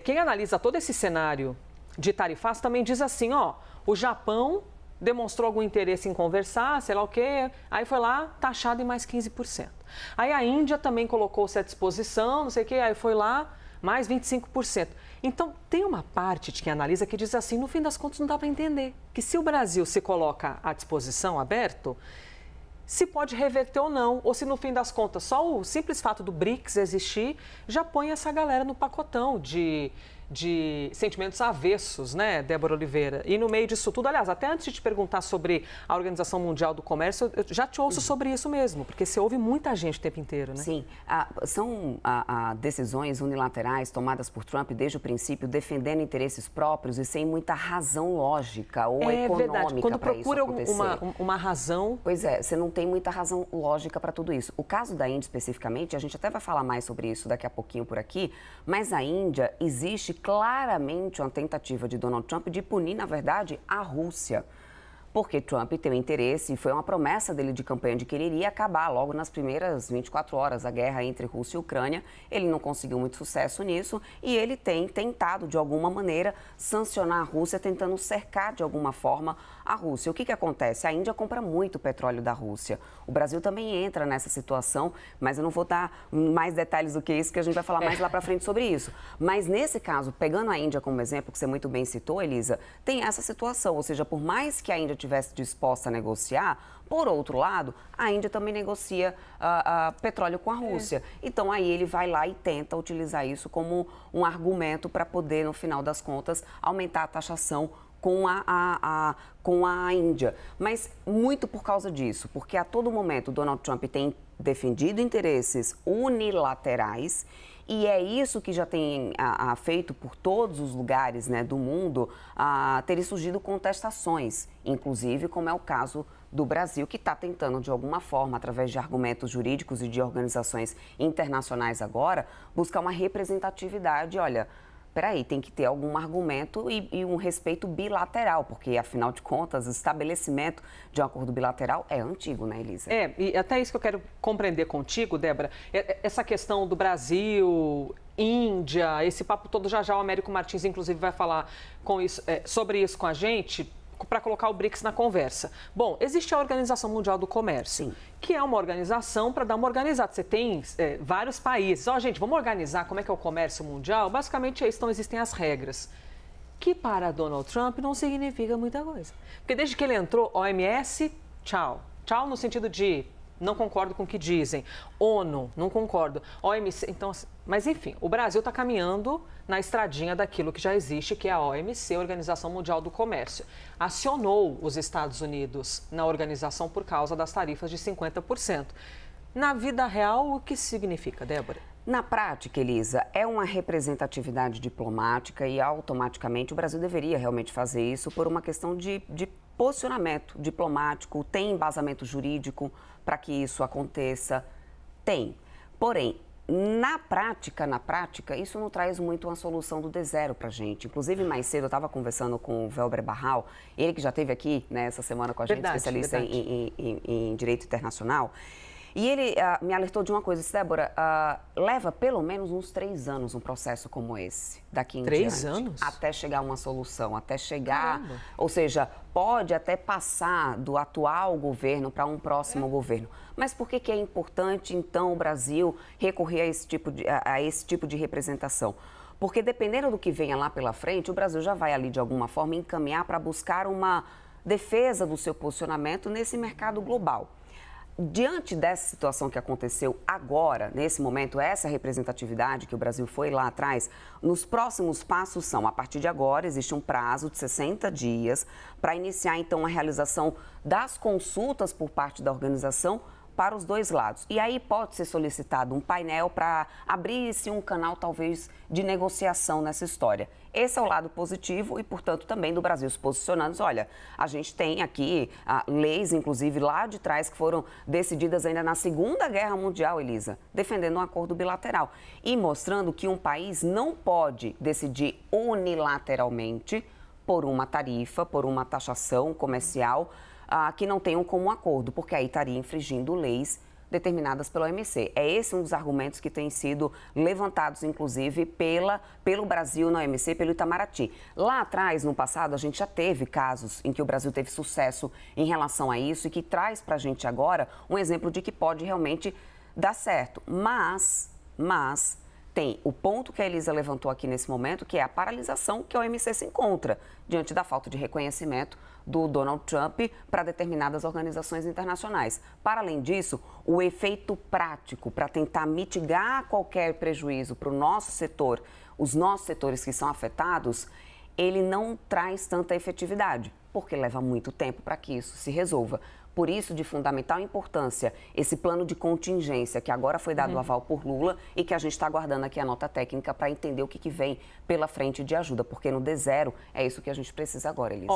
Quem analisa todo esse cenário de tarifaço também diz assim, ó, o Japão demonstrou algum interesse em conversar, sei lá o quê, aí foi lá taxado em mais 15%. Aí a Índia também colocou-se à disposição, não sei o quê, aí foi lá mais 25%. Então, tem uma parte de quem analisa que diz assim, no fim das contas não dá para entender, que se o Brasil se coloca à disposição, aberto, se pode reverter ou não, ou se no fim das contas só o simples fato do BRICS existir já põe essa galera no pacotão de sentimentos avessos, né, Débora Oliveira? E no meio disso tudo, aliás, até antes de te perguntar sobre a Organização Mundial do Comércio, eu já te ouço sobre isso mesmo, porque você ouve muita gente o tempo inteiro, né? Sim, são decisões unilaterais tomadas por Trump desde o princípio, defendendo interesses próprios e sem muita razão lógica ou econômica para isso acontecer. Quando procura uma razão... Pois é, você não tem muita razão lógica para tudo isso. O caso da Índia especificamente, a gente até vai falar mais sobre isso daqui a pouquinho por aqui, mas a Índia existe claramente uma tentativa de Donald Trump de punir, na verdade, a Rússia. Porque Trump tem um interesse, e foi uma promessa dele de campanha de que ele iria acabar logo nas primeiras 24 horas a guerra entre Rússia e Ucrânia. Ele não conseguiu muito sucesso nisso e ele tem tentado, de alguma maneira, sancionar a Rússia, tentando cercar, de alguma forma, a Rússia. O que acontece? A Índia compra muito petróleo da Rússia. O Brasil também entra nessa situação, mas eu não vou dar mais detalhes do que isso, que a gente vai falar mais lá para frente sobre isso. Mas, nesse caso, pegando a Índia como exemplo, que você muito bem citou, Elisa, tem essa situação. Ou seja, por mais que a Índia estivesse disposta a negociar, por outro lado, a Índia também negocia petróleo com a Rússia. Então, aí ele vai lá e tenta utilizar isso como um argumento para poder, no final das contas, aumentar a taxação com a Índia. Mas muito por causa disso, porque a todo momento Donald Trump tem defendido interesses unilaterais e é isso que já tem feito por todos os lugares, né, do mundo, terem surgido contestações, inclusive como é o caso do Brasil, que está tentando, de alguma forma, através de argumentos jurídicos e de organizações internacionais agora, buscar uma representatividade. Olha, peraí, tem que ter algum argumento e um respeito bilateral, porque, afinal de contas, o estabelecimento de um acordo bilateral é antigo, né, Elisa? E até isso que eu quero compreender contigo, Débora, essa questão do Brasil, Índia, esse papo todo, já o Américo Martins, inclusive, vai falar sobre isso com a gente, para colocar o BRICS na conversa. Bom, existe a Organização Mundial do Comércio, sim, que é uma organização para dar uma organizada. Você tem vários países. Gente, vamos organizar como é que é o comércio mundial? Basicamente é isso, então existem as regras. Que para Donald Trump não significa muita coisa. Porque desde que ele entrou, OMS, tchau. Tchau no sentido de não concordo com o que dizem. ONU, não concordo. OMC, então, mas enfim, o Brasil está caminhando na estradinha daquilo que já existe, que é a OMC, Organização Mundial do Comércio. Acionou os Estados Unidos na organização por causa das tarifas de 50%. Na vida real, o que significa, Débora? Na prática, Elisa, é uma representatividade diplomática e automaticamente o Brasil deveria realmente fazer isso por uma questão de posicionamento diplomático, tem embasamento jurídico para que isso aconteça? Tem. Porém, na prática, isso não traz muito uma solução do D0 para a gente. Inclusive, mais cedo eu estava conversando com o Welber Barral, ele que já esteve aqui, né, essa semana com a gente, especialista em direito internacional. E ele me alertou de uma coisa, Débora, leva pelo menos uns 3 anos um processo como esse, daqui em diante. 3 anos? Até chegar a uma solução, até chegar... Caramba. Ou seja, pode até passar do atual governo para um próximo governo. Mas por que é importante, então, o Brasil recorrer a esse tipo de representação? Porque dependendo do que venha lá pela frente, o Brasil já vai ali, de alguma forma, encaminhar para buscar uma defesa do seu posicionamento nesse mercado global. Diante dessa situação que aconteceu agora, nesse momento, essa representatividade que o Brasil foi lá atrás, nos próximos passos são, a partir de agora, existe um prazo de 60 dias para iniciar, então, a realização das consultas por parte da organização para os dois lados. E aí pode ser solicitado um painel para abrir-se um canal, talvez, de negociação nessa história. Esse é o lado positivo e, portanto, também do Brasil se posicionando. Olha, a gente tem aqui leis, inclusive, lá de trás, que foram decididas ainda na Segunda Guerra Mundial, Elisa, defendendo um acordo bilateral e mostrando que um país não pode decidir unilateralmente por uma tarifa, por uma taxação comercial que não tenham como acordo, porque aí estaria infringindo leis determinadas pela OMC. É esse um dos argumentos que tem sido levantados, inclusive, pelo Brasil na OMC, pelo Itamaraty. Lá atrás, no passado, a gente já teve casos em que o Brasil teve sucesso em relação a isso e que traz para a gente agora um exemplo de que pode realmente dar certo. Mas tem o ponto que a Elisa levantou aqui nesse momento, que é a paralisação que a OMC se encontra diante da falta de reconhecimento do Donald Trump para determinadas organizações internacionais. Para além disso, o efeito prático para tentar mitigar qualquer prejuízo para o nosso setor, os nossos setores que são afetados, ele não traz tanta efetividade, porque leva muito tempo para que isso se resolva. Por isso, de fundamental importância, esse plano de contingência que agora foi dado aval por Lula e que a gente está aguardando aqui a nota técnica para entender o que vem pela frente de ajuda, porque no D0 é isso que a gente precisa agora, Elisa.